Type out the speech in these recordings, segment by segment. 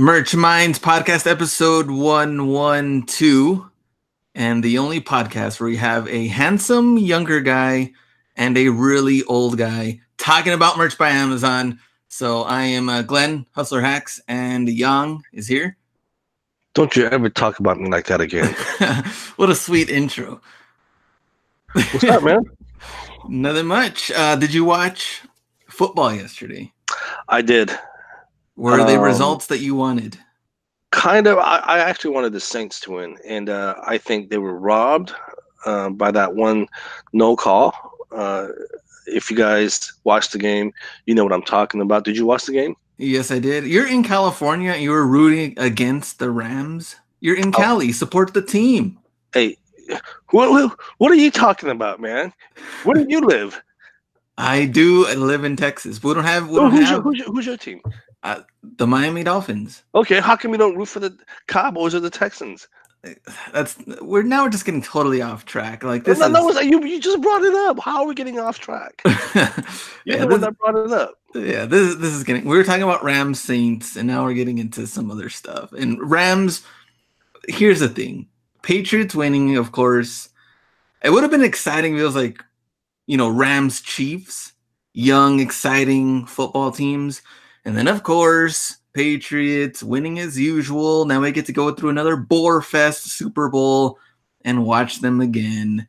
Merch Minds podcast episode 112, and the only podcast where we have a handsome younger guy and a really old guy talking about merch by Amazon. So I am Glenn, Hustler Hacks, and Yong is here. Don't you ever talk about me like that again. What a sweet intro. What's up, man? Nothing much. Did you watch football yesterday? I did. Were they results that you wanted? Kind of. I actually wanted the Saints to win, and I think they were robbed by that one no call. If you guys watched the game, you know what I'm talking about. Did you watch the game? Yes, I did. You're in California. You were rooting against the Rams. You're in Cali. Support the team. Hey, what are you talking about, man? Where do you live? I do live in Texas. We don't have. Who's your team? The Miami Dolphins. Okay, how come you don't root for the Cowboys or the Texans? We're just getting totally off track. Like this. You just brought it up. How are we getting off track? You're the one that brought it up. Yeah, this is getting. We were talking about Rams Saints, and now we're getting into some other stuff. And Rams. Here's the thing: Patriots winning, of course. It would have been exciting if it was like, Rams Chiefs, young, exciting football teams. And then, of course, Patriots winning as usual. Now we get to go through another Bore Fest Super Bowl and watch them again.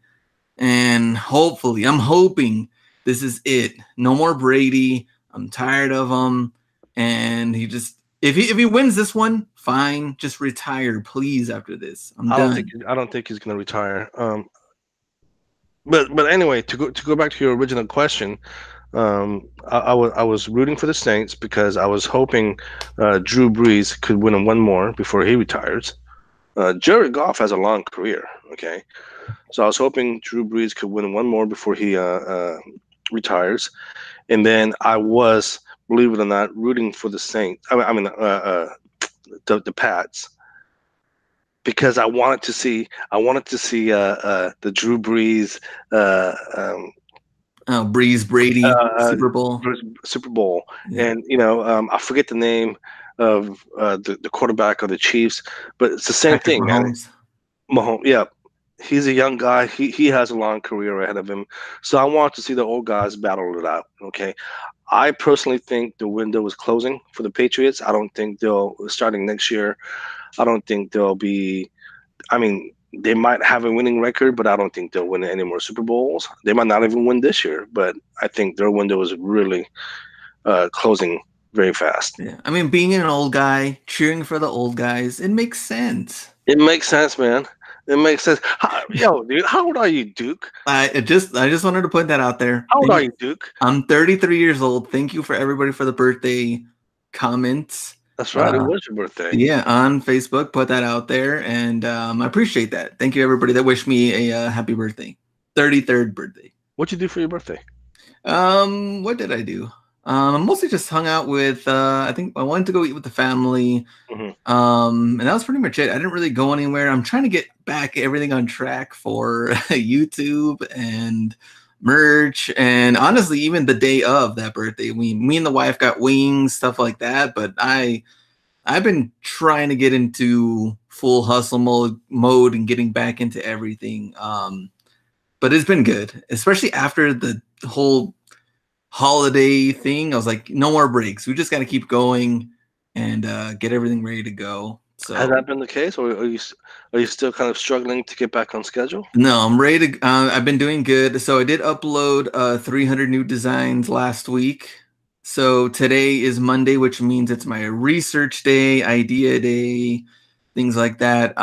And hopefully, I'm hoping this is it. No more Brady. I'm tired of him. And if he wins this one, fine. Just retire, please, after this. I'm done. I don't think he's going to retire. But anyway, to go back to your original question, I was rooting for the Saints because I was hoping Drew Brees could win one more before he retires. Jared Goff has a long career, okay? So I was hoping Drew Brees could win one more before he retires. And then I was, believe it or not, rooting for the Saints. The Pats. Because I wanted to see the Drew Brees Breeze Brady Super Bowl. Yeah. And I forget the name of the quarterback of the Chiefs, but it's the same thing. Mahomes, yeah, he's a young guy. He has a long career ahead of him, so I want to see the old guys battle it out. Okay, I personally think the window is closing for the Patriots. I don't think they'll starting next year. I don't think they'll be. I mean, they might have a winning record, but I don't think they'll win any more Super Bowls. They might not even win this year, but I think their window is really closing very fast. Yeah, I mean, being an old guy, cheering for the old guys, it makes sense. It makes sense, man. It makes sense. Dude, how old are you, Duke? I just wanted to put that out there. How old are you, Duke? I'm 33 years old. Thank you for everybody for the birthday comments. That's right. It was your birthday. Yeah, on Facebook, put that out there, and I appreciate that. Thank you, everybody that wished me a happy birthday, 33rd birthday. What'd you do for your birthday? What did I do? I mostly just hung out with. I think I wanted to go eat with the family, and that was pretty much it. I didn't really go anywhere. I'm trying to get back everything on track for YouTube and merch, and honestly, even the day of that birthday, me and the wife got wings, stuff like that. But I've been trying to get into full hustle mode and getting back into everything. But it's been good, especially after the whole holiday thing. I was like, no more breaks. We just got to keep going and get everything ready to go. So has that been the case, or are you still kind of struggling to get back on schedule? No, I'm ready to. I've been doing good. So I did upload 300 new designs last week. So today is Monday, which means it's my research day, idea day, things like that.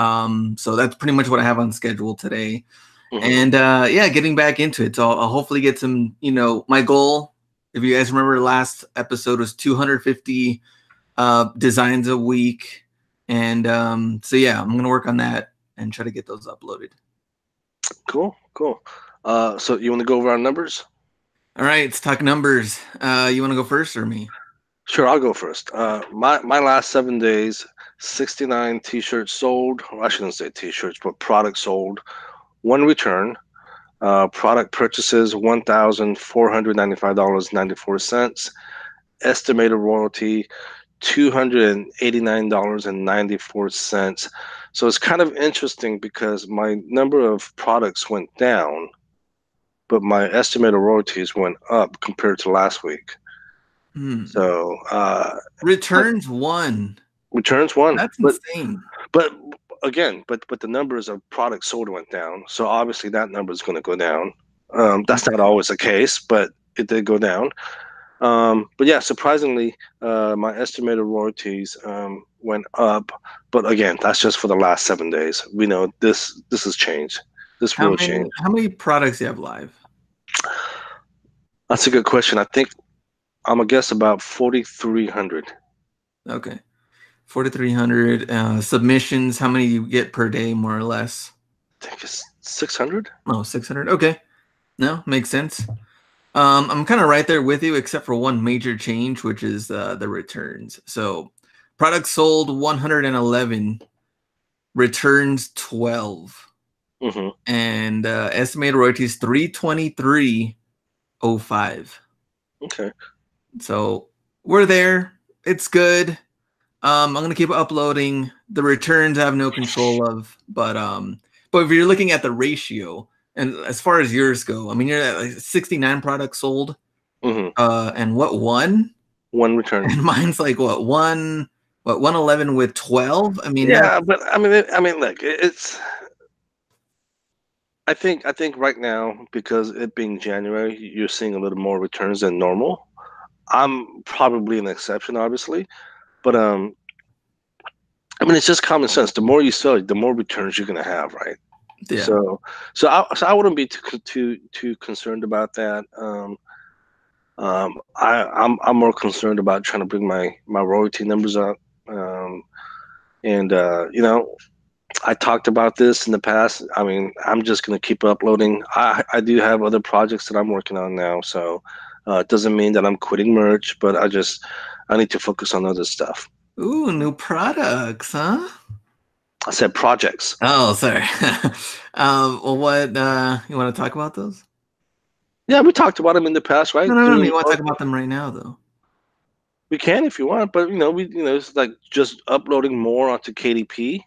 So that's pretty much what I have on schedule today. And getting back into it. So I'll hopefully get some. My goal, if you guys remember, last episode was 250 designs a week. And I'm going to work on that and try to get those uploaded. Cool. So you want to go over our numbers? All right, let's talk numbers. You want to go first or me? Sure, I'll go first. My last 7 days, 69 T-shirts sold. Well, I shouldn't say T-shirts, but products sold. 1 return. Product purchases, $1,495.94. Estimated royalty, $289.94. So it's kind of interesting because my number of products went down, but my estimated royalties went up compared to last week. So returns won. That's insane. But again, but the numbers of products sold went down. So obviously that number is going to go down. That's not always the case, but it did go down. But yeah, surprisingly, my estimated royalties went up. But again, that's just for the last 7 days. We know this has changed. This will change. How many products do you have live? That's a good question. I think I'm gonna guess about 4,300. Okay, 4,300 submissions. How many do you get per day, more or less? I think it's 600. Oh, 600. Okay, no, makes sense. I'm kind of right there with you, except for one major change, which is the returns. So, products sold 111, returns 12, and estimated royalties 323.05. Okay. So we're there. It's good. I'm gonna keep uploading. The returns I have no control of, but if you're looking at the ratio, and as far as yours go, I mean, you're at like 69 products sold, and what, one return, and mine's like what, 111 with 12. I mean, yeah, but I mean, look, it's. I think right now, because it being January, you're seeing a little more returns than normal. I'm probably an exception, obviously, but I mean, it's just common sense. The more you sell, the more returns you're gonna have, right? Yeah. So I wouldn't be too concerned about that. I'm more concerned about trying to bring my royalty numbers up, and you know, I talked about this in the past. I mean, I'm just gonna keep uploading. I do have other projects that I'm working on now, so it doesn't mean that I'm quitting merch, but I need to focus on other stuff. Ooh, new products, huh? I said projects. Oh, sorry. Well, what you want to talk about those? Yeah, we talked about them in the past, right? No. You want to talk about them right now, though? We can if you want, but it's like just uploading more onto KDP.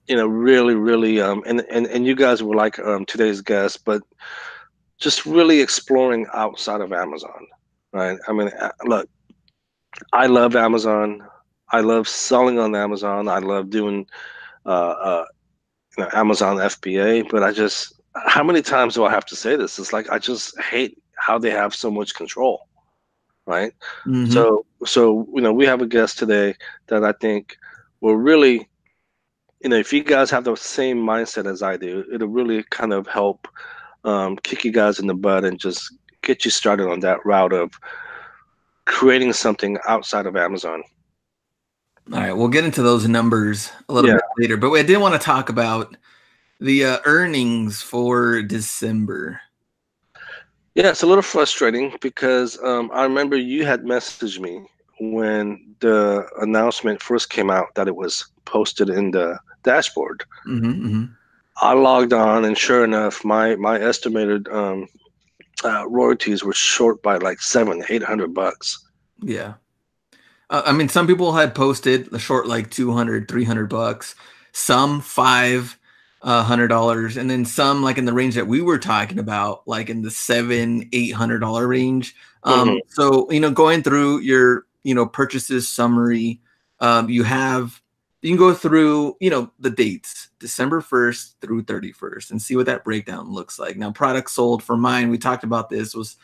Really, and you guys were like today's guest, but just really exploring outside of Amazon, right? I mean, look, I love Amazon. I love selling on Amazon. I love doing, Amazon FBA. But how many times do I have to say this? It's like I just hate how they have so much control, right? So we have a guest today that I think will really, if you guys have the same mindset as I do, it'll really kind of help kick you guys in the butt and just get you started on that route of creating something outside of Amazon. All right, we'll get into those numbers a little bit later, but I did want to talk about the earnings for December. Yeah, it's a little frustrating because I remember you had messaged me when the announcement first came out that it was posted in the dashboard. I logged on, and sure enough, my estimated royalties were short by like $700-800. Yeah. I mean, some people had posted the short like $200-300, some $500, and then some like in the range that we were talking about, like in the $700-800 range. So going through your purchases summary, you can go through the dates December 1st through 31st and see what that breakdown looks like. Now, products sold for mine, we talked about this, was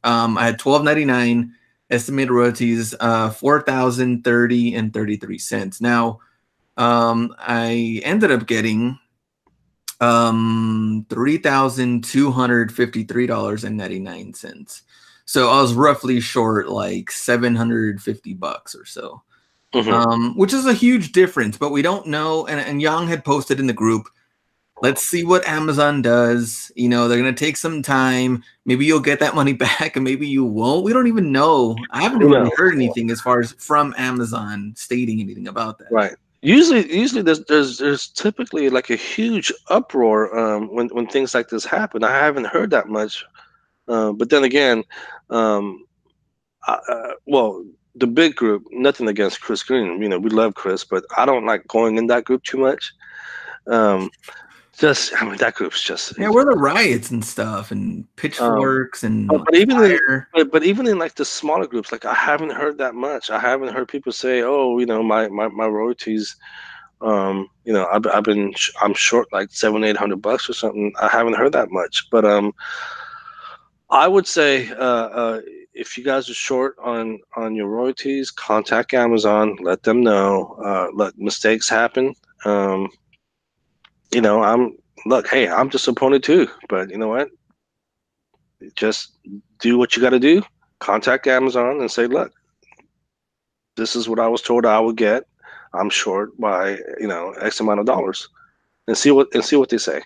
I had $12.99. Estimated royalties, $4,030.33. Now, I ended up getting $3,253.99. So I was roughly short like $750 or so, which is a huge difference. But we don't know. And Yong had posted in the group, let's see what Amazon does. They're going to take some time. Maybe you'll get that money back and maybe you won't. We don't even know. I haven't really heard anything as far as from Amazon stating anything about that. Right. Usually there's typically like a huge uproar when things like this happen. I haven't heard that much. But then again, well, the big group, nothing against Chris Green. You know, we love Chris, but I don't like going in that group too much. That group's just where the riots and stuff and pitchforks and but even in like the smaller groups, like I haven't heard that much. I haven't heard people say, "Oh, you know, my royalties, you know, I'm short like $700-800 or something." I haven't heard that much, but I would say if you guys are short on your royalties, contact Amazon, let them know. Let mistakes happen. You know, I'm disappointed too, but you know what? Just do what you got to do. Contact Amazon and say, look, this is what I was told I would get. I'm short by, you know, X amount of dollars, and see what they say.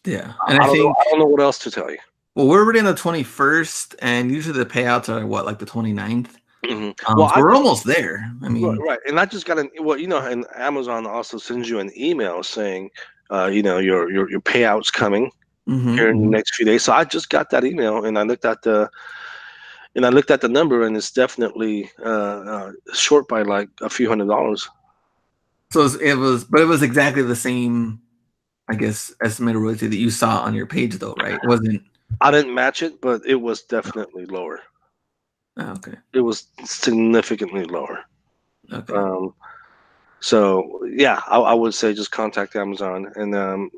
Yeah, and I don't know what else to tell you. Well, we're already on the 21st, and usually the payouts are what, like the 29th. Mm-hmm. Well, so we're almost there. I mean, right, and I just got you know, and Amazon also sends you an email saying, you know, your payout's coming here in the next few days. So I just got that email, and I looked at the number, and it's definitely short by like a few $100s. So it was exactly the same, I guess, estimated royalty that you saw on your page, though, right? It wasn't. I didn't match it, but it was definitely lower. Oh, okay. It was significantly lower. Okay. So yeah, I would say just contact Amazon and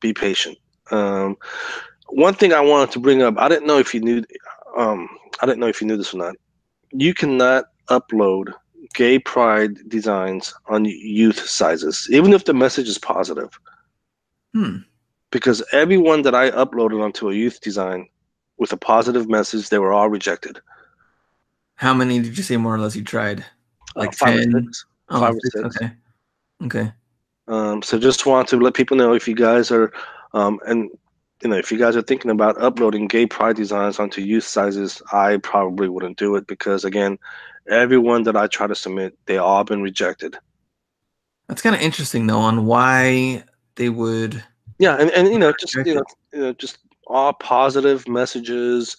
be patient. One thing I wanted to bring up, I didn't know if you knew this or not. You cannot upload gay pride designs on youth sizes, even if the message is positive. Because everyone that I uploaded onto a youth design with a positive message, they were all rejected. How many did you say more or less you tried? Like 5 10? or 6. 5 or 6. Okay. So just want to let people know, if you guys are, and you know, if you guys are thinking about uploading gay pride designs onto youth sizes, I probably wouldn't do it, because again, everyone that I try to submit, they all been rejected. That's kind of interesting though, on why they would. Yeah, and you know, just all positive messages.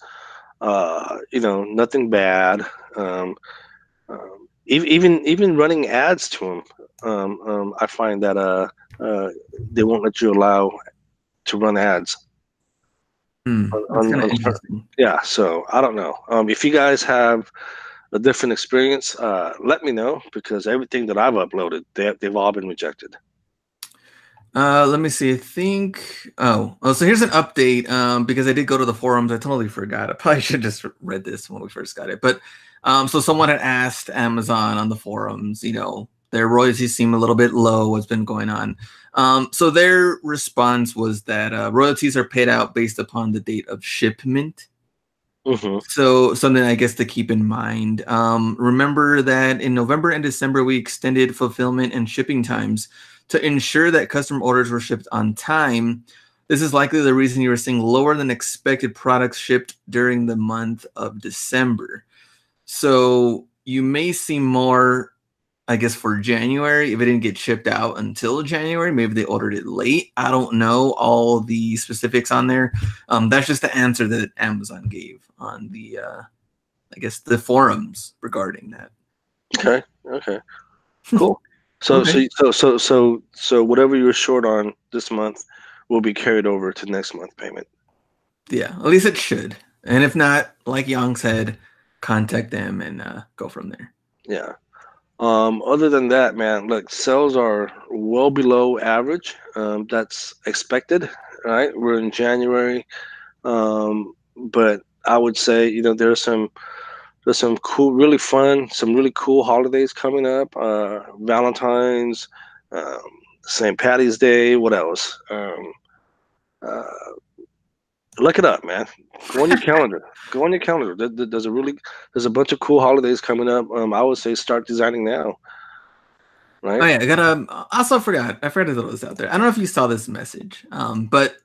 You know, nothing bad. Even running ads to them, I find that they won't let you allow to run ads. That's kind of interesting. Yeah, so I don't know. If you guys have a different experience, let me know, because everything that I've uploaded, they've all been rejected. Let me see. I think. So here's an update. Because I did go to the forums. I totally forgot. I probably should have just read this when we first got it. But so someone had asked Amazon on the forums, you know, their royalties seem a little bit low. What's been going on? So their response was that royalties are paid out based upon the date of shipment. So something I guess to keep in mind. Remember that in November and December, we extended fulfillment and shipping times to ensure that customer orders were shipped on time. This is likely the reason you are seeing lower than expected products shipped during the month of December. So you may see more, I guess, for January if it didn't get shipped out until January. Maybe they ordered it late. I don't know all the specifics on there. That's just the answer that Amazon gave on the, I guess, the forums regarding that. Okay, cool. So whatever you're short on this month will be carried over to next month payment. Yeah, at least it should. And if not, like Yong said, contact them and go from there. Yeah. Other than that, man, look, sales are well below average. That's expected, right? We're in January, but I would say, you know, there's some cool, really fun, some really cool holidays coming up. Valentine's, St. Patty's Day. What else? Look it up, man. Go on your calendar. Go on your calendar. There's a bunch of cool holidays coming up. I would say start designing now. Right? Oh yeah, I gotta. Also forgot. I forgot to throw this out there. I don't know if you saw this message, but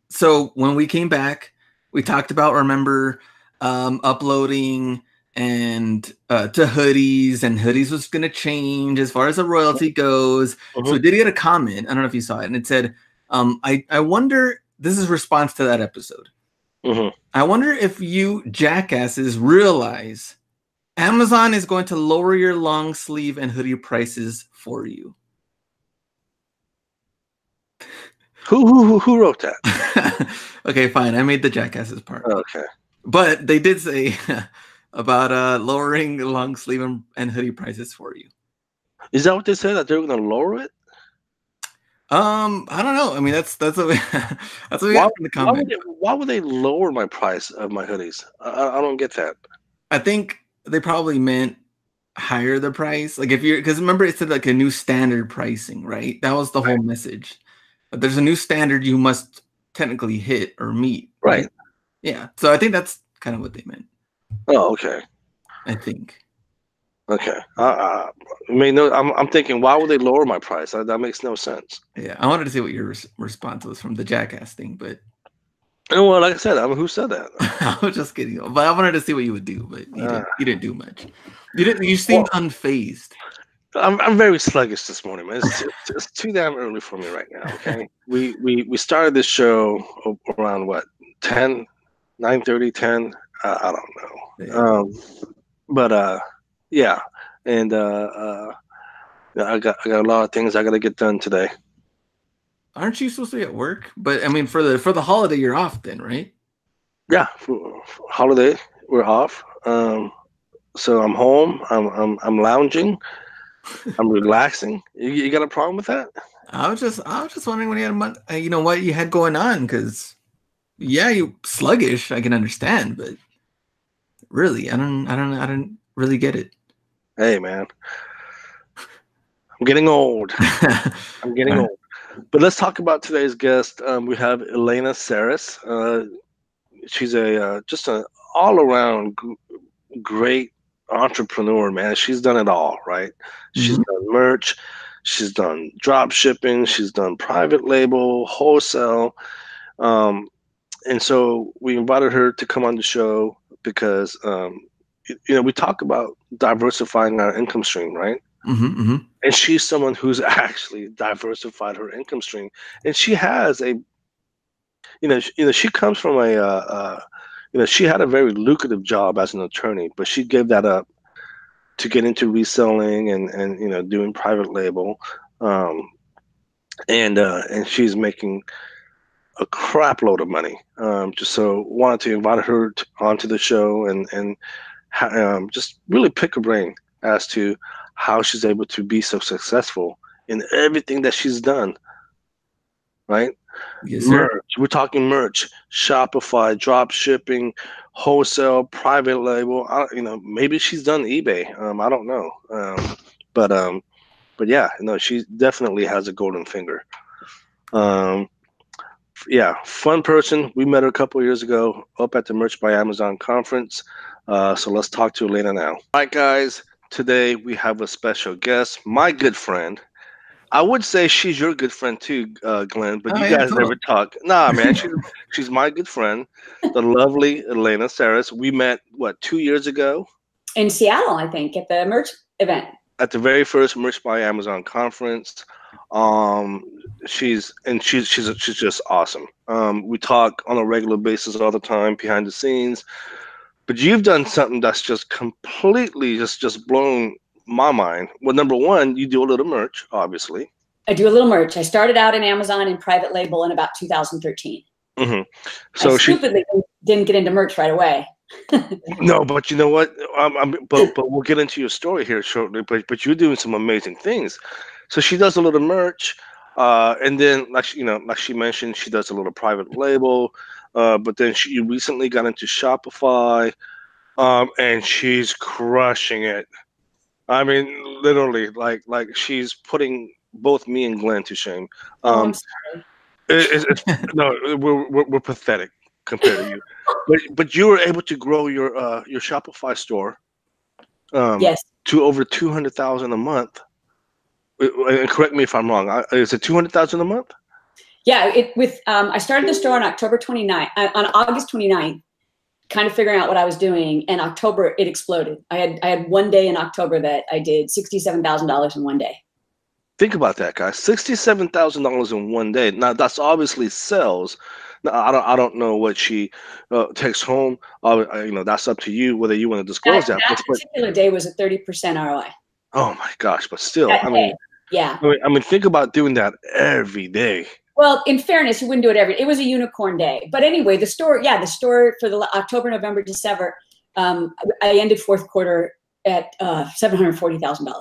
so when we came back, we talked about, remember, uploading and to hoodies, and hoodies was going to change as far as the royalty goes. So we did get a comment. I don't know if you saw it, and it said, I wonder, this is response to that episode. I wonder if you jackasses realize Amazon is going to lower your long sleeve and hoodie prices for you. Who wrote that? Okay, fine. I made the jackasses part. Okay. But they did say about lowering long sleeve and hoodie prices for you. Is that what they said, that they're going to lower it? I don't know. I mean, that's what we got from the comment. Why would they lower my price of my hoodies? I don't get that. I think they probably meant higher the price. Like if you're, because remember it said like a new standard pricing, right? That was the whole message. But there's a new standard you must technically hit or meet. Right. Yeah. So I think that's kind of what they meant. Oh, okay. I think. Okay. I mean, no, I'm thinking, why would they lower my price? That makes no sense. Yeah, I wanted to see what your response was from the jackass thing, but. Well, like I said, who said that? I was just kidding, but I wanted to see what you would do, but you didn't do much. You seemed unfazed. I'm very sluggish this morning, man. It's too damn early for me right now. Okay, we started this show around what 10, 9:30, 10. I don't know. Yeah. Yeah, and I got a lot of things I got to get done today. Aren't you supposed to be at work? But I mean, for the holiday, you're off then, right? Yeah, for holiday we're off. So I'm home. I'm lounging. I'm relaxing. You got a problem with that? I was just wondering what you had what you had going on, because yeah, you sluggish. I can understand, but really, I don't really get it. Hey, man, I'm getting old. I'm getting old. But let's talk about today's guest. We have Elena Saris. She's just an all-around great entrepreneur, man. She's done it all, right? Mm-hmm. She's done merch. She's done drop shipping. She's done private label, wholesale. And so we invited her to come on the show because, we talk about diversifying our income stream, right? Mm-hmm, mm-hmm. And she's someone who's actually diversified her income stream. And she has she comes from she had a very lucrative job as an attorney, but she gave that up to get into reselling and doing private label, and she's making a crap load of money. Just so wanted to invite her onto the show and just really pick her brain as to how she's able to be so successful in everything that she's done. Right? Yes, sir. Merch. We're talking merch, Shopify, drop shipping, wholesale, private label. Maybe she's done eBay. I don't know. But yeah, she definitely has a golden finger. Yeah, fun person. We met her a couple of years ago up at the Merch by Amazon conference. So let's talk to Elena now. All right, guys. Today we have a special guest, my good friend. I would say she's your good friend too, Glenn, but you guys never talk. Nah, man, she's my good friend, the lovely Elena Saris. We met, 2 years ago? In Seattle, I think, at the merch event. At the very first Merch by Amazon conference. She's just awesome. We talk on a regular basis all the time behind the scenes. But you've done something that's just completely just blown my mind. Well, number one, you do a little merch, obviously. I do a little merch. I started out in Amazon in private label in about 2013. Mm-hmm. So I stupidly didn't get into merch right away. No, but you know what? But we'll get into your story here shortly. But you're doing some amazing things. So she does a little merch, and then like she mentioned, she does a little private label. But then she recently got into Shopify, and she's crushing it. I mean, literally, like she's putting both me and Glenn to shame. I'm sorry. No, we're pathetic compared to you. But you were able to grow your Shopify store, yes, to over 200,000 a month. And correct me if I'm wrong. Is it 200,000 a month? Yeah, I started the store on August 29th. Kind of figuring out what I was doing. In October, it exploded. I had one day in October that I did $67,000 in one day. Think about that, guys. $67,000 in one day. Now, that's obviously sales. No, I don't know what she takes home. That's up to you whether you want to disclose that. That particular day was a 30% ROI. Oh my gosh! But still, yeah. I mean, think about doing that every day. Well, in fairness, you wouldn't do it it was a unicorn day. But anyway, the store for the October, November, December, I ended fourth quarter at $740,000.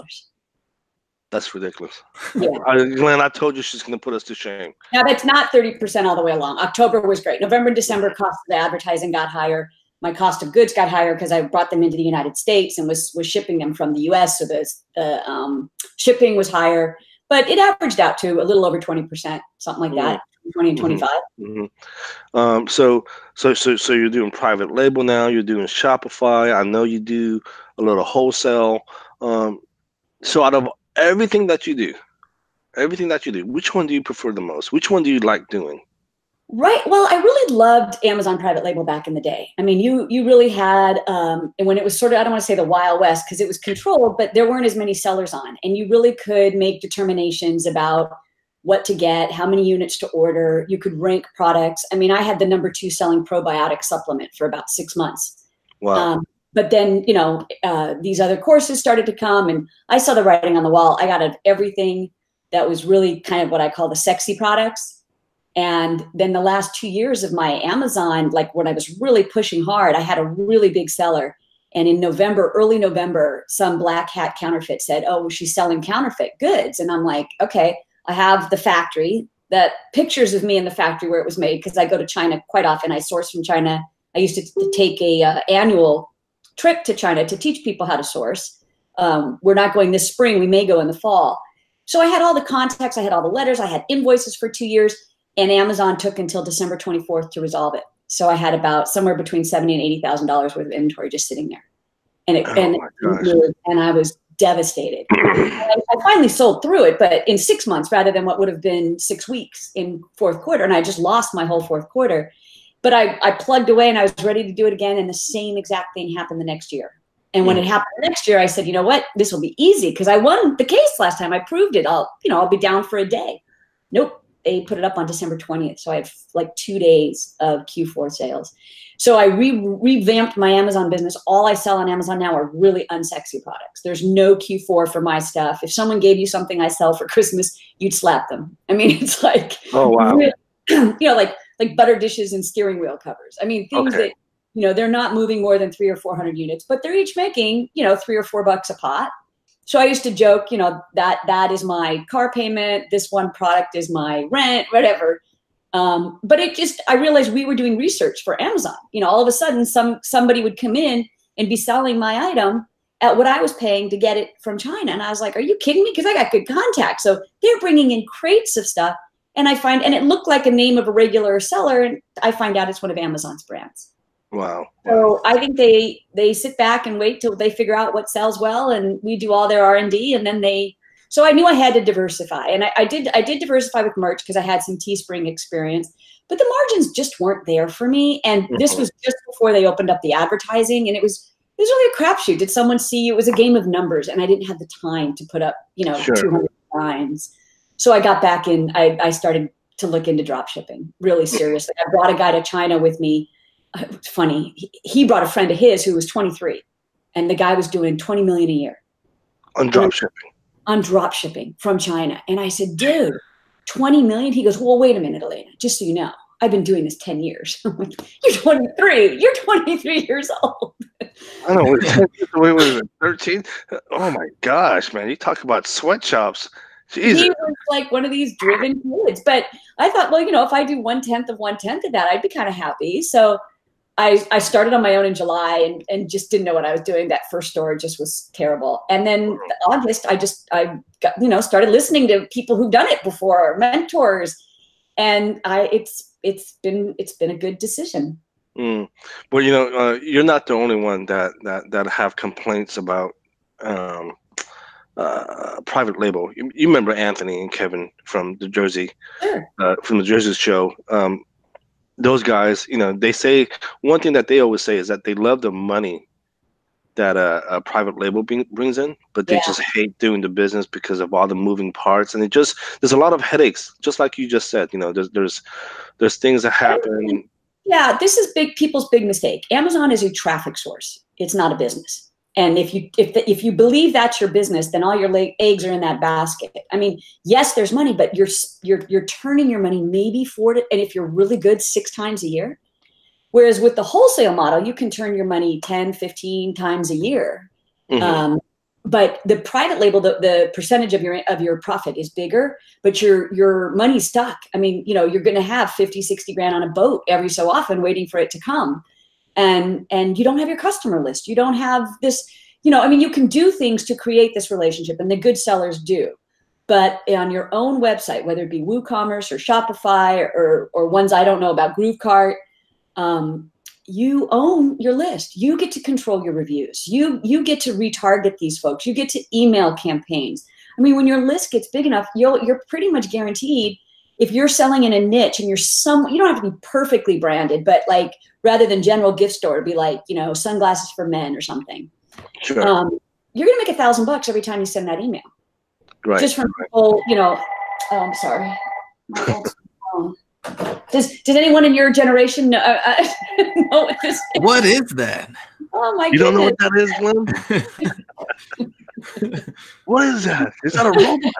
That's ridiculous. Yeah. Glenn, I told you she's going to put us to shame. Now, that's not 30% all the way along. October was great. November and December, cost of the advertising got higher. My cost of goods got higher because I brought them into the United States and was shipping them from the U.S. So the shipping was higher. But it averaged out to a little over 20%, something like that, 20 and 25. Mm-hmm. So you're doing private label now. You're doing Shopify. I know you do a little wholesale. So out of everything that you do, which one do you prefer the most? Which one do you like doing? Right. Well, I really loved Amazon private label back in the day. I mean, you really had, and when it was sort of, I don't want to say the Wild West because it was controlled, but there weren't as many sellers on, and you really could make determinations about what to get, how many units to order. You could rank products. I mean, I had the #2 selling probiotic supplement for about 6 months. Wow. But then, these other courses started to come, and I saw the writing on the wall. I got everything that was really kind of what I call the sexy products. And then the last 2 years of my Amazon, like when I was really pushing hard, I had a really big seller. And in early November, some black hat counterfeit said, oh, she's selling counterfeit goods. And I'm like, okay, I have the factory, that pictures of me in the factory where it was made, because I go to China quite often. I source from China. I used to take a annual trip to China to teach people how to source. We're not going this spring. We may go in the fall. So I had all the contacts. I had all the letters. I had invoices for 2 years. And Amazon took until December 24th to resolve it. So I had about somewhere between $70,000 and $80,000 worth of inventory just sitting there. And I was devastated. I finally sold through it, but in 6 months rather than what would have been 6 weeks in fourth quarter. And I just lost my whole fourth quarter. But I plugged away and I was ready to do it again. And the same exact thing happened the next year. And when it happened next year, I said, you know what, this will be easy because I won the case last time. I proved it. I'll be down for a day. Nope. They put it up on December 20th. So I have like 2 days of Q4 sales. So I revamped my Amazon business. All I sell on Amazon now are really unsexy products. There's no Q4 for my stuff. If someone gave you something I sell for Christmas, you'd slap them. I mean, it's like, oh, wow. Like butter dishes and steering wheel covers. I mean, things that, they're not moving more than 300 or 400 units, but they're each making, $3 or $4 a pop. So I used to joke, that is my car payment. This one product is my rent, whatever. But I realized we were doing research for Amazon. All of a sudden somebody would come in and be selling my item at what I was paying to get it from China. And I was like, are you kidding me? Because I got good contacts. So they're bringing in crates of stuff. And and it looked like a name of a regular seller. And I find out it's one of Amazon's brands. Wow. So I think they sit back and wait till they figure out what sells well, and we do all their R&D, and then so I knew I had to diversify, and I did diversify with merch because I had some Teespring experience, but the margins just weren't there for me. And this was just before they opened up the advertising, and it was really a crapshoot. Did someone see you? It was a game of numbers, and I didn't have the time to put up 200 lines. So I got back in. I started to look into drop shipping really seriously. I brought a guy to China with me. It's funny. He brought a friend of his who was 23, and the guy was doing 20 million a year on drop shipping. On drop shipping from China. And I said, dude, 20 million? He goes, well, wait a minute, Elena, just so you know, I've been doing this 10 years. I'm like, you're 23. You're 23 years old. I know. Wait, was it 13? Oh my gosh, man. You talk about sweatshops. Jesus. He was like one of these driven kids. But I thought, well, if I do 1/10 of that, I'd be kind of happy. So I started on my own in July and just didn't know what I was doing. That first store just was terrible. And then August, I got, started listening to people who've done it before, mentors, and it's been a good decision. Well, you're not the only one that have complaints about private label. You remember Anthony and Kevin from the Jersey, from the Jersey show. Those guys, they say one thing that they always say is that they love the money that a private label brings in, but they just hate doing the business because of all the moving parts, and there's a lot of headaches, just like you just said. There's things that happen. Yeah, this is people's big mistake. Amazon is a traffic source. It's not a business. And if you believe that's your business, then all your eggs are in that basket. I mean, yes, there's money, but you're turning your money maybe 4 to, and if you're really good, 6 times a year. Whereas with the wholesale model, you can turn your money 10, 15 times a year. Mm-hmm. But the private label, the percentage of your profit is bigger, but your money's stuck. I mean, you're going to have 50, 60 grand on a boat every so often waiting for it to come. And you don't have your customer list. You don't have this, I mean, you can do things to create this relationship, and the good sellers do. But on your own website, whether it be WooCommerce or Shopify or ones I don't know about, GrooveCart, you own your list. You get to control your reviews. You get to retarget these folks. You get to email campaigns. I mean, when your list gets big enough, you're pretty much guaranteed, if you're selling in a niche and you don't have to be perfectly branded, but like rather than general gift store, be like, sunglasses for men or something. Sure. You're going to make $1,000 every time you send that email. Right. Just from people, oh, I'm sorry. Does anyone in your generation know what this is? What is that? Oh my goodness. You don't know what that is, Glenn? What is that? Is that a robot?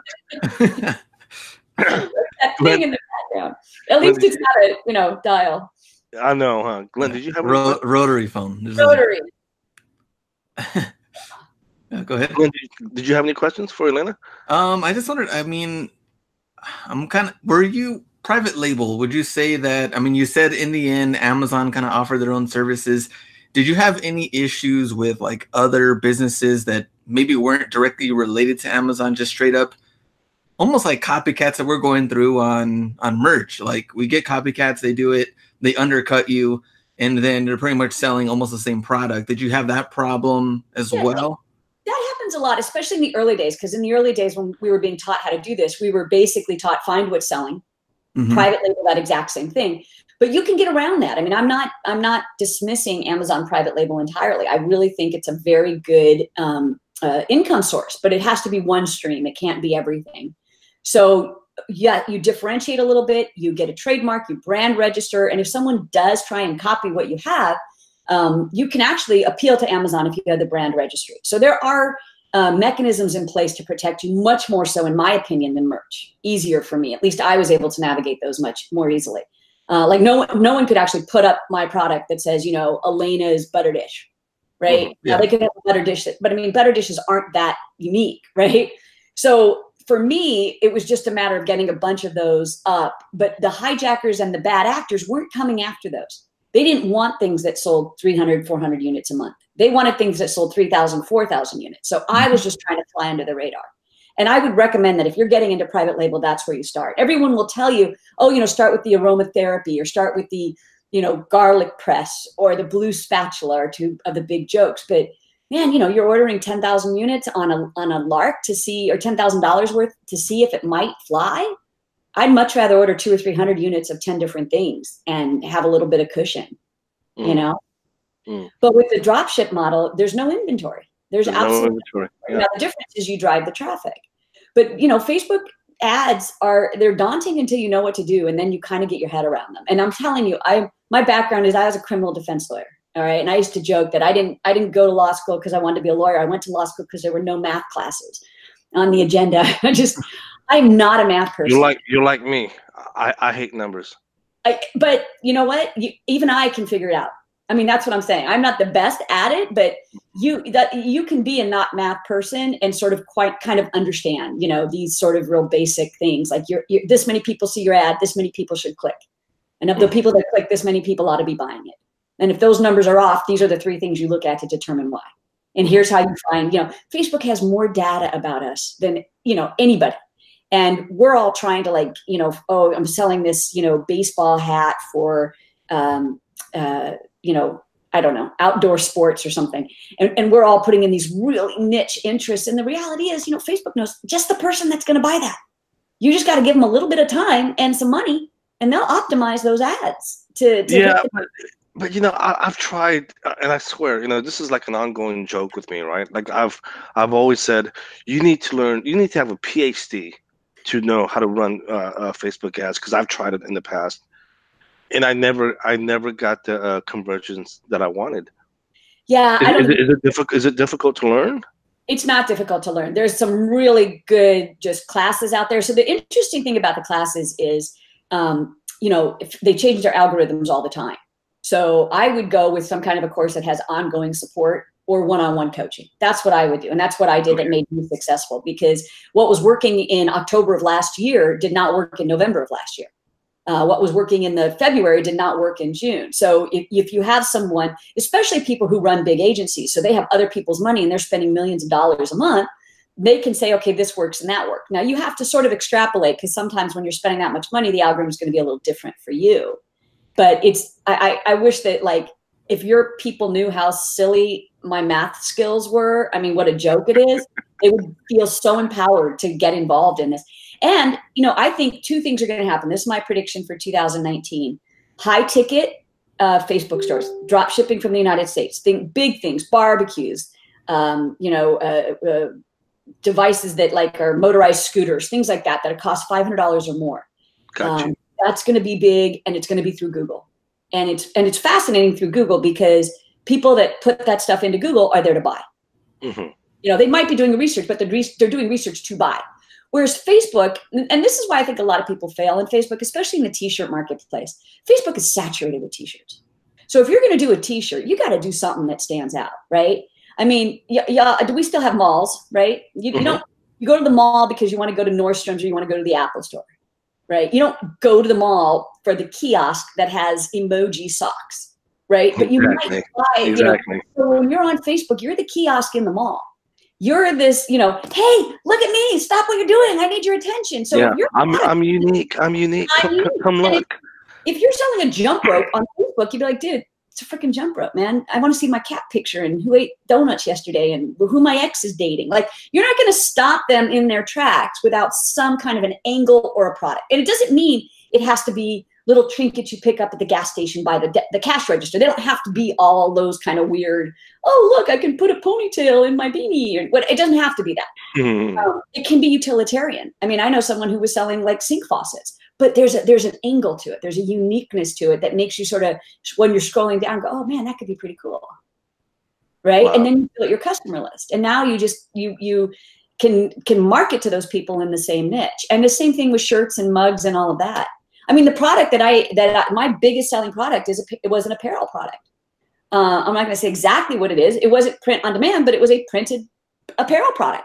That thing in the background. At least it's not a dial. I know, huh? Glenn, did you have rotary phone? Rotary. Yeah, go ahead. Glenn, did you have any questions for Elena? I just wondered. I mean, were you private label? Would you say that? I mean, you said in the end, Amazon kind of offered their own services. Did you have any issues with like other businesses that maybe weren't directly related to Amazon, just straight up, almost like copycats that we're going through on merch? Like we get copycats, they do it, they undercut you, and then they're pretty much selling almost the same product. Did you have that problem as well? That happens a lot, especially in the early days, because in the early days when we were being taught how to do this, we were basically taught find what's selling, private label that exact same thing. But you can get around that. I mean, I'm not dismissing Amazon private label entirely. I really think it's a very good income source, but it has to be one stream. It can't be everything. So yeah, you differentiate a little bit, you get a trademark, you brand register. And if someone does try and copy what you have, you can actually appeal to Amazon if you have the brand registry. So there are mechanisms in place to protect you, much more so, in my opinion, than merch. Easier for me. At least I was able to navigate those much more easily. Like no one could actually put up my product that says, Elena's butter dish, right? Mm-hmm. Yeah. Now they could have a butter dish, but I mean, butter dishes aren't that unique, right? So for me, it was just a matter of getting a bunch of those up, but the hijackers and the bad actors weren't coming after those. They didn't want things that sold 300, 400 units a month. They wanted things that sold 3,000, 4,000 units. So I was just trying to fly under the radar. And I would recommend that if you're getting into private label, that's where you start. Everyone will tell you, start with the aromatherapy, or start with the, garlic press, or the blue spatula, or two of the big jokes. But man, you're ordering 10,000 units on a lark to see, or $10,000 worth to see if it might fly. I'd much rather order 200 or 300 units of 10 different things and have a little bit of cushion, But with the drop ship model, there's no inventory. There's absolutely no inventory. Yeah. Now, the difference is you drive the traffic. But, Facebook ads they're daunting until you know what to do, and then you kind of get your head around them. And I'm telling you, my background is I was a criminal defense lawyer. All right. And I used to joke that I didn't go to law school because I wanted to be a lawyer. I went to law school because there were no math classes on the agenda. I'm not a math person. You're like me. I hate numbers. But you know what? Even I can figure it out. I mean, that's what I'm saying. I'm not the best at it, but you can be a not math person and sort of kind of understand, these sort of real basic things. Like you're this many people see your ad, this many people should click. And of the people that click, this many people ought to be buying it. And if those numbers are off, these are the 3 things you look at to determine why. And here's how you find, Facebook has more data about us than, anybody. And we're all trying to I'm selling this, baseball hat for, I don't know, outdoor sports or something. And we're all putting in these really niche interests. And the reality is, Facebook knows just the person that's going to buy that. You just got to give them a little bit of time and some money, and they'll optimize those ads to yeah. But you know, I've tried, and I swear, you know, this is like an ongoing joke with me, right? Like I've always said, you need to learn, you need to have a PhD to know how to run Facebook ads, because I've tried it in the past, and I never got the conversions that I wanted. Yeah, I don't. Is it difficult? Is it difficult to learn? It's not difficult to learn. There's some really good just classes out there. So the interesting thing about the classes is, you know, if they change their algorithms all the time. So I would go with some kind of a course that has ongoing support or one-on-one coaching. That's what I would do. And that's what I did that made me successful, because what was working in October of last year did not work in November of last year. What was working in the February did not work in June. So if you have someone, especially people who run big agencies, so they have other people's money and they're spending millions of dollars a month, they can say, okay, this works and that works. Now you have to sort of extrapolate, because sometimes when you're spending that much money, the algorithm is going to be a little different for you. But I wish that, like, if your people knew how silly my math skills were, I mean, what a joke it is, they would feel so empowered to get involved in this. And, you know, I think two things are going to happen. This is my prediction for 2019. High ticket Facebook stores, drop shipping from the United States, big things, barbecues, you know, devices that like are motorized scooters, things like that, that cost $500 or more. Gotcha. That's going to be big, and it's going to be through Google. And it's fascinating through Google, because people that put that stuff into Google are there to buy. Mm-hmm. You know, they might be doing research, but they're doing research to buy. Whereas Facebook, and this is why I think a lot of people fail in Facebook, especially in the t-shirt marketplace, Facebook is saturated with t-shirts. So if you're going to do a t-shirt, you got to do something that stands out, right? I mean, do we still have malls, right? You don't, you go to the mall because you want to go to Nordstrom's or you want to go to the Apple store, right? You don't go to the mall for the kiosk that has emoji socks, right? But you might buy, you know, so when you're on Facebook, you're the kiosk in the mall. You're this, you know, hey, look at me, stop what you're doing, I need your attention. So yeah, I'm unique. Come look. If you're selling a jump rope on Facebook, you'd be like, dude, it's a freaking jump rope, man. I want to see my cat picture and who ate donuts yesterday and who my ex is dating. Like, you're not going to stop them in their tracks without some kind of an angle or a product. And it doesn't mean it has to be little trinkets you pick up at the gas station by the cash register. They don't have to be all those kind of weird, oh, look, I can put a ponytail in my beanie. Or what. It doesn't have to be that. It can be utilitarian. I mean, I know someone who was selling like sink faucets, but there's an angle to it. There's a uniqueness to it that makes you sort of, when you're scrolling down, go, oh man, that could be pretty cool. Right. Wow. And then you fill out your customer list. And now you just, you can market to those people in the same niche. And the same thing with shirts and mugs and all of that. I mean, the product my biggest selling product it was an apparel product. I'm not going to say exactly what it is. It wasn't print on demand, but it was a printed apparel product.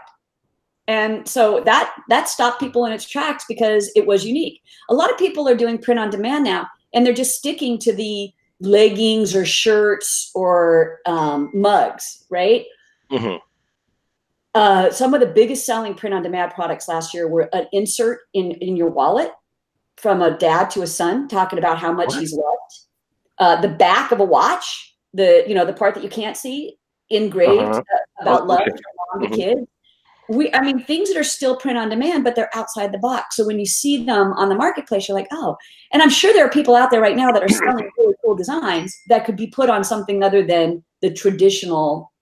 And so that stopped people in its tracks because it was unique. A lot of people are doing print on demand now, and they're just sticking to the leggings or shirts or mugs, right? Mm-hmm. Some of the biggest selling print on demand products last year were an insert in your wallet from a dad to a son talking about how much he's loved. The back of a watch, the part that you can't see, engraved about love from mom to kids. I mean, things that are still print on demand, but they're outside the box. So when you see them on the marketplace, you're like, oh. And I'm sure there are people out there right now that are selling really cool designs that could be put on something other than the traditional,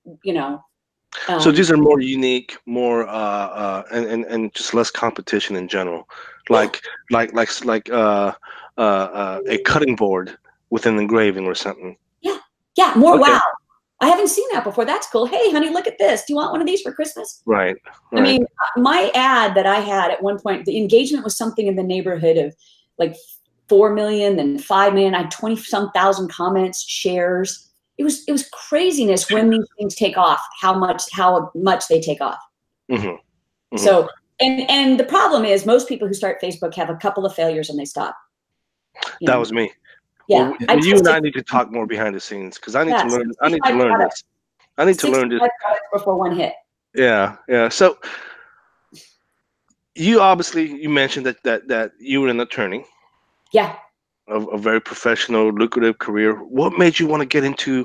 so these are more unique, more and just less competition in general, like a cutting board with an engraving or something. Yeah, more wow. I haven't seen that before. That's cool. Hey, honey, look at this. Do you want one of these for Christmas? Right. I mean, my ad that I had at one point, the engagement was something in the neighborhood of like 4 million, then 5 million. I had 20-some thousand comments, shares. It was craziness when these things take off, how much they take off. Mm-hmm. Mm-hmm. So, and the problem is most people who start Facebook have a couple of failures and they stop. That was me. Yeah, well, you and I need to talk more behind the scenes because I need to learn. I need to learn this. I need to learn this before one hit. Yeah. So you mentioned that you were an attorney. Yeah. A very professional, lucrative career. What made you want to get into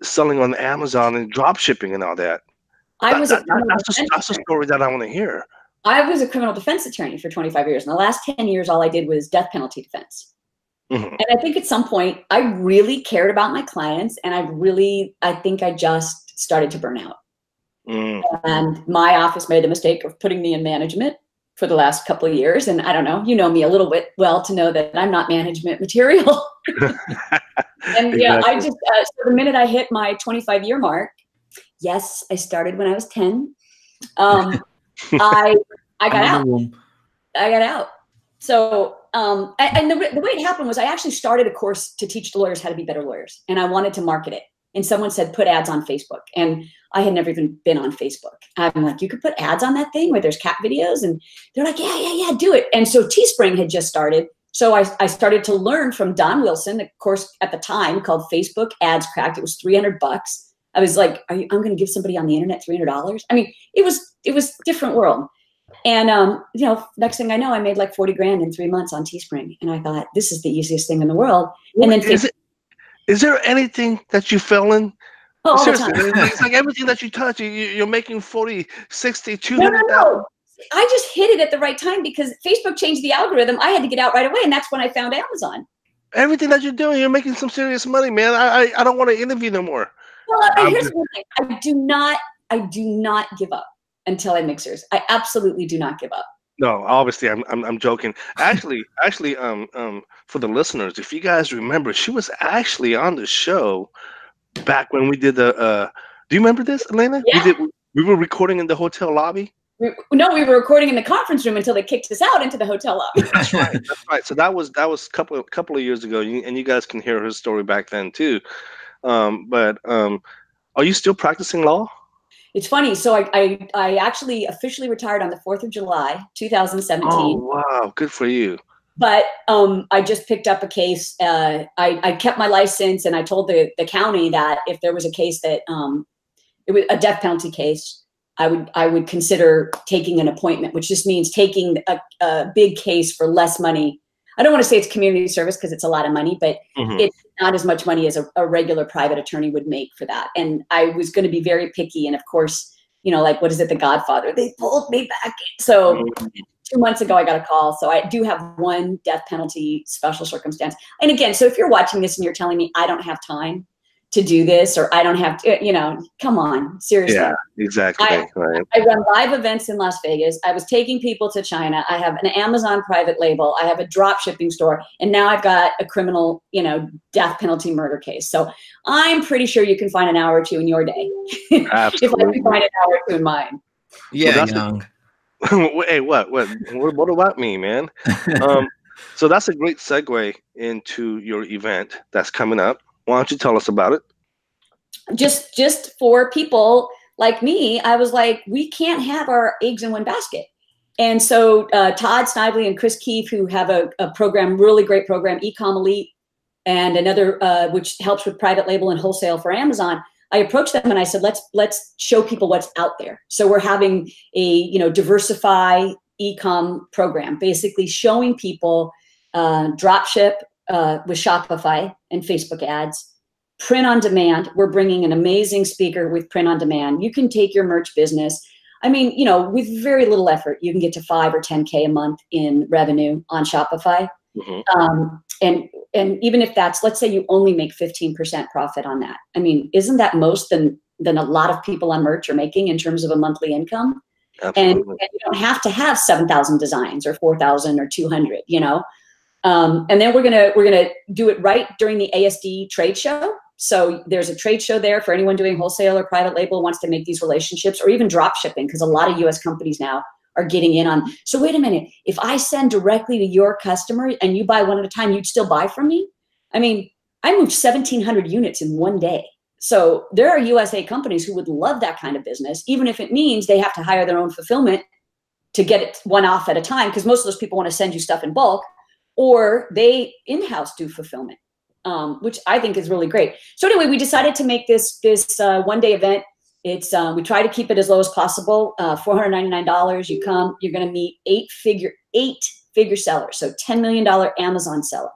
selling on Amazon and drop shipping and all that? That's a story that I want to hear. I was a criminal defense attorney for 25 years. In the last 10 years, all I did was death penalty defense. And I think at some point I really cared about my clients, and I think I just started to burn out. And my office made the mistake of putting me in management for the last couple of years. And I don't know, you know me a little bit well to know that I'm not management material. And yeah, exactly. I just, so the minute I hit my 25-year mark, yes, I started when I was 10. I got out. I got out. So, and the way it happened was I actually started a course to teach the lawyers how to be better lawyers. And I wanted to market it. And someone said, put ads on Facebook. And I had never even been on Facebook. I'm like, you could put ads on that thing where there's cat videos? And they're like, yeah, do it. And so Teespring had just started. So I started to learn from Don Wilson, a course at the time called Facebook Ads Cracked. It was $300. I was like, I'm going to give somebody on the internet $300. I mean, it was a different world. And, you know, next thing I know, I made like 40 grand in 3 months on Teespring. And I thought, this is the easiest thing in the world. And then is there anything that you fell in? Oh, seriously, it's like everything that you touch, you're making 40, 60, 200,000. No. I just hit it at the right time because Facebook changed the algorithm. I had to get out right away. And that's when I found Amazon. Everything that you're doing, you're making some serious money, man. I don't want to interview no more. Well, here's one thing. I do not give up until I mixers. I absolutely do not give up. No, obviously I'm joking. Actually, for the listeners, if you guys remember, she was actually on the show back when we did the. Do you remember this, Elena? Yeah. We were recording in the hotel lobby. No, we were recording in the conference room until they kicked us out into the hotel lobby. That's right. That's right. So that was a couple of years ago, and you guys can hear her story back then too. But are you still practicing law? It's funny. So I actually officially retired on the 4th of July, 2017. Oh, wow. Good for you. But I just picked up a case. I kept my license, and I told the county that if there was a case that it was a death penalty case, I would consider taking an appointment, which just means taking a big case for less money. I don't want to say it's community service because it's a lot of money, but it's not as much money as a regular private attorney would make for that. And I was going to be very picky. And of course, you know, like, what is it? The Godfather, they pulled me back. So 2 months ago, I got a call. So I do have one death penalty special circumstance. And again, so if you're watching this and you're telling me I don't have time to do this, or I don't have to, you know, come on, seriously. Yeah, exactly. I run live events in Las Vegas. I was taking people to China. I have an Amazon private label. I have a drop shipping store. And now I've got a criminal, you know, death penalty murder case. So I'm pretty sure you can find an hour or two in your day. Absolutely. If I can find an hour or two in mine. Yeah, Young. Hey, what about me, man? So that's a great segue into your event that's coming up. Why don't you tell us about it? Just for people like me, I was like, we can't have our eggs in one basket. And so Todd Snively and Chris Keefe, who have a program, really great program, Ecom Elite, and another which helps with private label and wholesale for Amazon. I approached them and I said, let's show people what's out there. So we're having a, you know, diversify ecom program, basically showing people drop ship with Shopify and Facebook ads, print on demand. We're bringing an amazing speaker with print on demand. You can take your merch business. I mean, you know, with very little effort, you can get to 5 or 10K a month in revenue on Shopify. And even if that's, let's say you only make 15% profit on that. I mean, isn't that most than a lot of people on merch are making in terms of a monthly income? And you don't have to have 7,000 designs or 4,000 or 200, you know? And then we're gonna do it right during the ASD trade show. So there's a trade show there for anyone doing wholesale or private label who wants to make these relationships, or even drop shipping, because a lot of US companies now are getting in on. So wait a minute, if I send directly to your customer and you buy one at a time, you'd still buy from me? I mean, I moved 1,700 units in one day. So there are USA companies who would love that kind of business, even if it means they have to hire their own fulfillment to get it one off at a time, because most of those people want to send you stuff in bulk, or they in-house do fulfillment, which I think is really great. So anyway, we decided to make this one-day event. It's we try to keep it as low as possible. $499. You come, you're going to meet eight-figure sellers. So $10 million Amazon seller,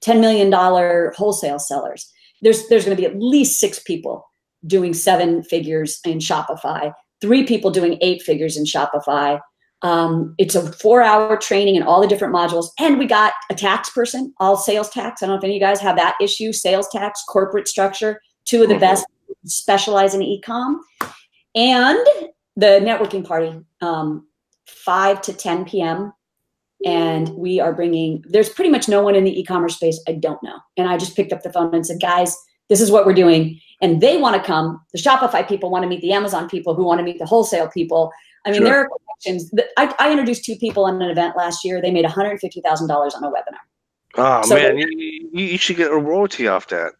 $10 million wholesale sellers. There's going to be at least 6 people doing 7 figures in Shopify, 3 people doing 8 figures in Shopify. It's a 4-hour training in all the different modules. And we got a tax person, all sales tax. I don't know if any of you guys have that issue, sales tax, corporate structure, 2 of the best specialize in e-com. And the networking party, 5 to 10 p.m. And we are bringing, there's pretty much no one in the e-commerce space I don't know. And I just picked up the phone and said, guys, this is what we're doing. And they want to come. The Shopify people want to meet the Amazon people who want to meet the wholesale people. I mean, there are connections. I introduced 2 people on an event last year. They made $150,000 on a webinar. Oh, so, man, you should get a royalty off that.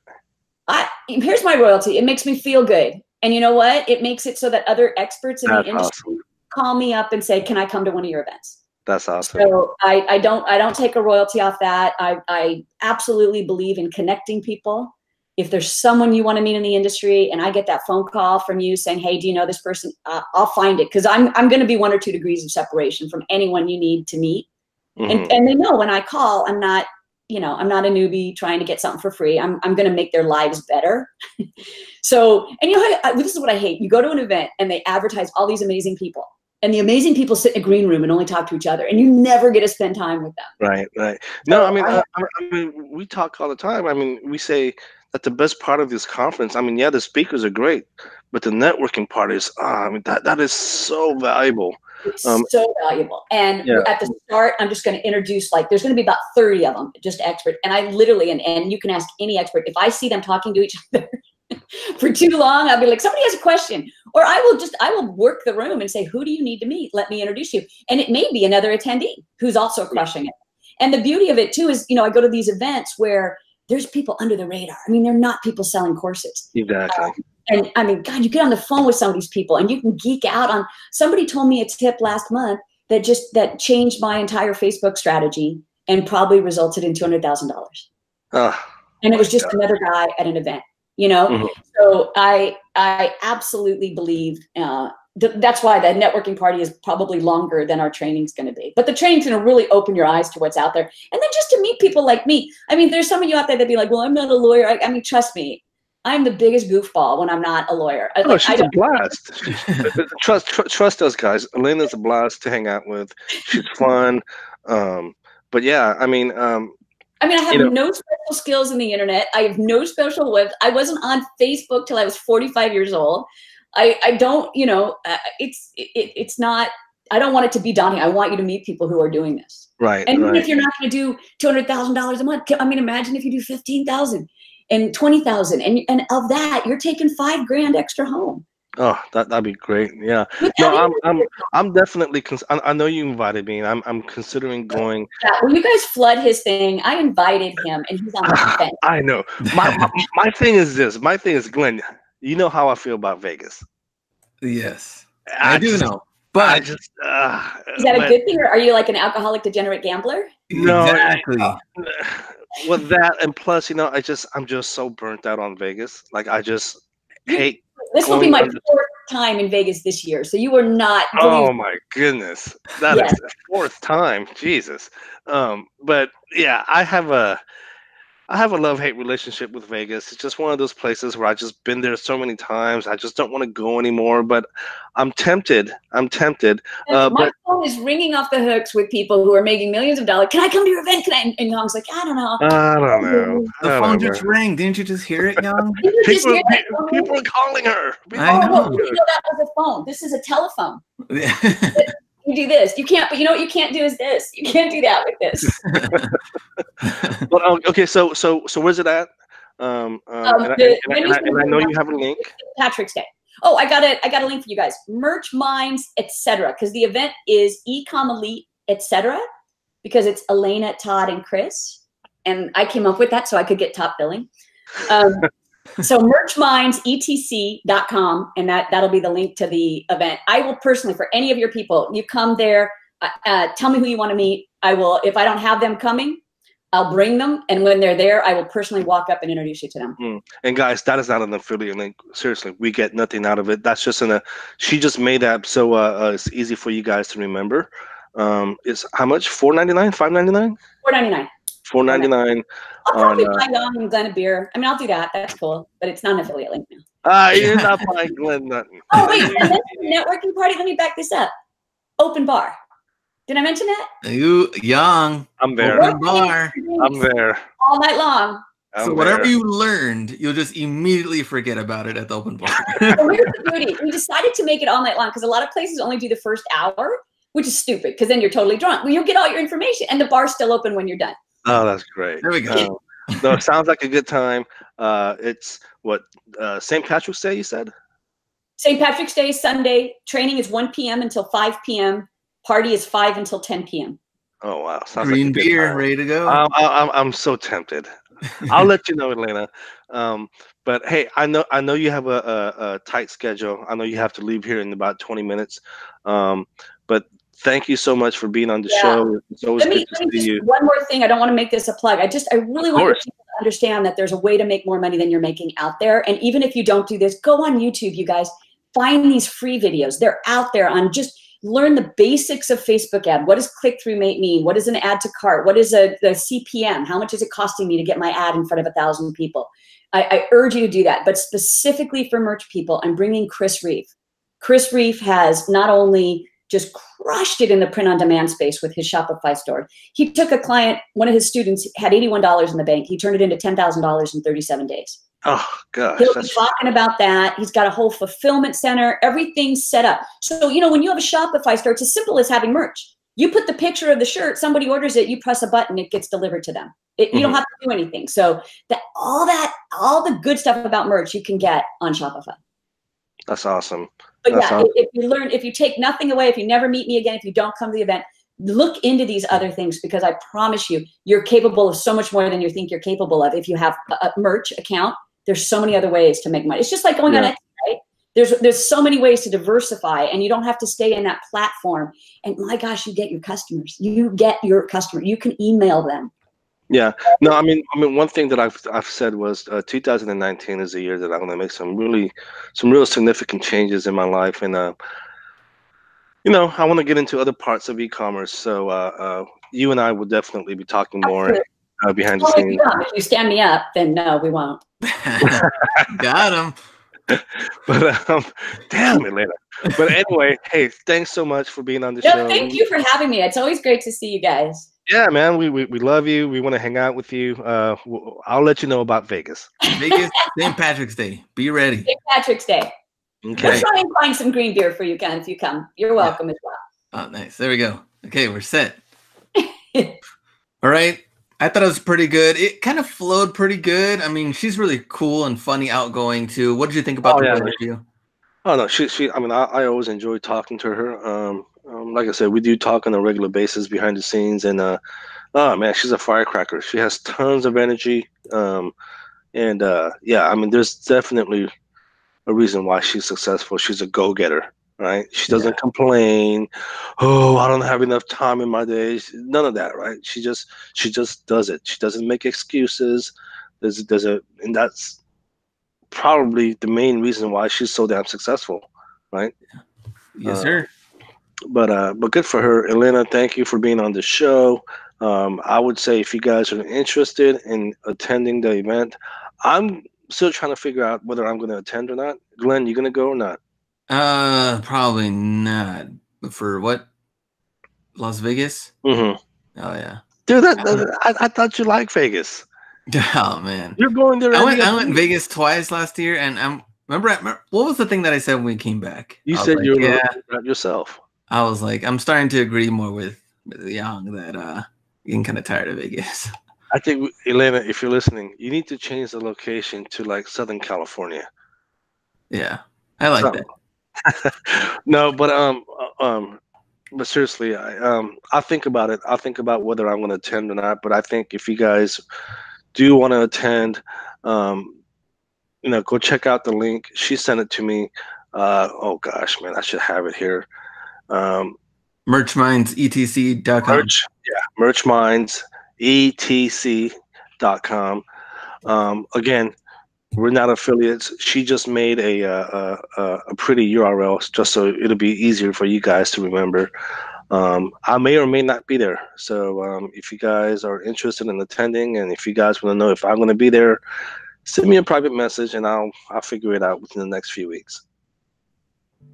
Here's my royalty. It makes me feel good. And you know what? It makes it so that other experts in the industry call me up and say, can I come to one of your events? That's awesome. So I don't take a royalty off that. I absolutely believe in connecting people. If there's someone you want to meet in the industry and I get that phone call from you saying, hey, do you know this person? I'll find it, because I'm going to be 1 or 2 degrees of separation from anyone you need to meet. And they know when I call, I'm not a newbie trying to get something for free. I'm going to make their lives better. So, and you know, this is what I hate. You go to an event and they advertise all these amazing people. And the amazing people sit in a green room and only talk to each other, and you never get to spend time with them. Right. No, I mean, we talk all the time. I mean, we say that the best part of this conference, I mean, yeah, the speakers are great, but the networking part is, I mean, that is so valuable. It's so valuable. And at the start, I'm just going to introduce, like, there's going to be about 30 of them, just experts. And I literally, and you can ask any expert, if I see them talking to each other for too long, I'll be like, somebody has a question. Or I will work the room and say, who do you need to meet? Let me introduce you. And it may be another attendee who's also crushing it. And the beauty of it too is, you know, I go to these events where there's people under the radar. I mean, they're not people selling courses. Exactly. And I mean, God, you get on the phone with some of these people and you can geek out on, somebody told me a tip last month that changed my entire Facebook strategy and probably resulted in $200,000. And it was just another guy at an event. You know, so I absolutely believe that's why the networking party is probably longer than our training's going to be. But the training's going to really open your eyes to what's out there. And then just to meet people like me. I mean, there's some of you out there that be like, well, I'm not a lawyer. I mean, trust me, I'm the biggest goofball when I'm not a lawyer. She's a blast. Trust us, guys. Elena's a blast to hang out with. She's fun. But yeah, I mean, I have no special skills in the internet. I have no special webs. I wasn't on Facebook till I was 45 years old. I don't, you know, it's not, I don't want it to be daunting. I want you to meet people who are doing this. Right. And even if you're not going to do $200,000 a month, I mean, imagine if you do 15,000 and 20,000 and of that, you're taking $5,000 extra home. Oh, that'd be great. Yeah. No, I'm definitely. I know you invited me, and I'm considering going. Yeah, when you guys flood his thing, I invited him, and he's on the fence. I know. My thing is this. My thing is, Glenn. You know how I feel about Vegas. Yes, I do know. But I just is that a good thing, or are you like an alcoholic degenerate gambler? No, exactly. With that, and plus, you know, I'm just so burnt out on Vegas. Like, I just hate. This will be my 4th time in Vegas this year, so you are not. Oh my goodness, that is the 4th time, Jesus. But yeah, I have a love-hate relationship with Vegas. It's just one of those places where I've just been there so many times. I just don't want to go anymore, but I'm tempted. My phone is ringing off the hooks with people who are making millions of dollars. Can I come to your event? And Yong's like, I don't know. The phone just rang. Didn't you just hear it, Yong? People are calling her. I know. You know that was a phone. This is a telephone. You do this. You can't, but you know what you can't do is this. You can't do that with this. But okay, so where's it at? And I know you have a link. Patrick's Day. Oh, I got a link for you guys. Merch Minds, etc. Because the event is Ecom Elite, etc. Because it's Elena, Todd, and Chris, and I came up with that so I could get top billing. So merchminds.etc.com, and that'll be the link to the event. I will personally, for any of your people, you come there, tell me who you want to meet. I will, if I don't have them coming, I'll bring them, and when they're there, I will personally walk up and introduce you to them. And guys, that is not an affiliate link. Seriously, we get nothing out of it. That's just she just made that so it's easy for you guys to remember. It's how much? $4.99? $5.99? $4.99. $4.99. I'll probably buy Yong and Glenn a beer. I mean, I'll do that. That's cool, but it's not an affiliate link now. You're not buying Glenn nothing. Oh wait, and then the networking party. Let me back this up. Open bar. Did I mention that? You, Yong. I'm there. Open bar. I'm there. All night long. So whatever you learned, you'll just immediately forget about it at the open bar. Well, here's the beauty. We decided to make it all night long because a lot of places only do the first hour, which is stupid because then you're totally drunk. Well, you'll get all your information and the bar's still open when you're done. Oh, that's great. There we go. No, it sounds like a good time. It's what, St. Patrick's Day, you said? St. Patrick's Day is Sunday. Training is 1 p.m. until 5 p.m. Party is 5 until 10 p.m. Oh, wow. Sounds Green like a good beer, time. ready to go. I'm so tempted. I'll let you know, Elena. But hey, I know you have a tight schedule. I know you have to leave here in about 20 minutes. But thank you so much for being on the show. It's always good to see you. One more thing. I don't want to make this a plug. I really want people to understand that there's a way to make more money than you're making out there. And even if you don't do this, go on YouTube, you guys. Find these free videos. They're out there on just learn the basics of Facebook ad. What does click-through mean? What is an add to cart? What is the CPM? How much is it costing me to get my ad in front of 1,000 people? I urge you to do that. But specifically for merch people, I'm bringing Chris Reeve. Chris Reeve has not only just crushed it in the print-on-demand space with his Shopify store. He took a client, one of his students had $81 in the bank. He turned it into $10,000 in 37 days. Oh, gosh. He'll be talking about that. He's got a whole fulfillment center. Everything's set up. So, when you have a Shopify store, it's as simple as having merch. You put the picture of the shirt, somebody orders it, you press a button, it gets delivered to them. You don't have to do anything. So all the good stuff about merch you can get on Shopify. That's awesome. But if you take nothing away, if you never meet me again, if you don't come to the event, look into these other things because I promise you, you're capable of so much more than you think you're capable of. If you have a merch account, there's so many other ways to make money. It's just like going on Etsy, right? There's so many ways to diversify, and you don't have to stay in that platform. And my gosh, you get your customers. You get your customer. You can email them. Yeah. No, I mean, one thing that I've said was 2019 is a year that I'm going to make some real significant changes in my life, and I want to get into other parts of e-commerce. So you and I will definitely be talking more behind the scenes. If you stand me up, then no, we won't. Got him. But damn, Elena. But anyway, hey, thanks so much for being on the show. Thank you for having me. It's always great to see you guys. Yeah, man, we love you. We want to hang out with you. I'll let you know about Vegas. Vegas, St. Patrick's Day. Be ready. St. Patrick's Day. Okay. We'll try and find some green beer for you, Ken, if you come. You're welcome as well. Oh, nice. There we go. Okay, we're set. All right. I thought it was pretty good. It kind of flowed pretty good. I mean, she's really cool and funny, outgoing too. What did you think about the interview? Oh no, she. I mean, I always enjoy talking to her. Like I said, we do talk on a regular basis behind the scenes, and oh man, she's a firecracker. She has tons of energy, I mean, there's definitely a reason why she's successful. She's a go-getter, right? She doesn't complain. Oh, I don't have enough time in my days. None of that, right? She just does it. She doesn't make excuses. And that's probably the main reason why she's so damn successful, right? Yes, sir. But good for her. Elena, thank you for being on the show. I would say if you guys are interested in attending the event, I'm still trying to figure out whether I'm going to attend or not. Glenn, you going to go or not? Probably not. For what? Las Vegas? Mm-hmm. Oh yeah. Dude, I thought you liked Vegas. Oh man. You're going there. I went Vegas twice last year, and remember what was the thing that I said when we came back? You said you were yourself. I was like, I'm starting to agree more with Yong that getting kind of tired of Vegas. I think, Elena, if you're listening, you need to change the location to like Southern California. Yeah, I like that. No, but seriously, I think about it. I think about whether I'm going to attend or not. But I think if you guys do want to attend, go check out the link. She sent it to me. Oh gosh, man, I should have it here. Merchmindsetc.com. Merchmindsetc.com. Again, we're not affiliates. She just made a pretty URL just so it'll be easier for you guys to remember. I may or may not be there. So if you guys are interested in attending, and if you guys want to know if I'm going to be there, send me a private message and I'll figure it out within the next few weeks.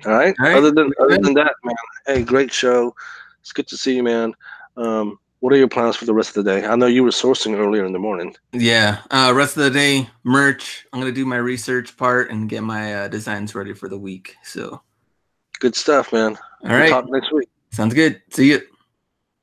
All right. Other than that, man, hey, great show. It's good to see you, man. What are your plans for the rest of the day? I know you were sourcing earlier in the morning. Yeah. Rest of the day, merch. I'm going to do my research part and get my designs ready for the week. So good stuff, man. All right. We'll talk next week. Sounds good. See you.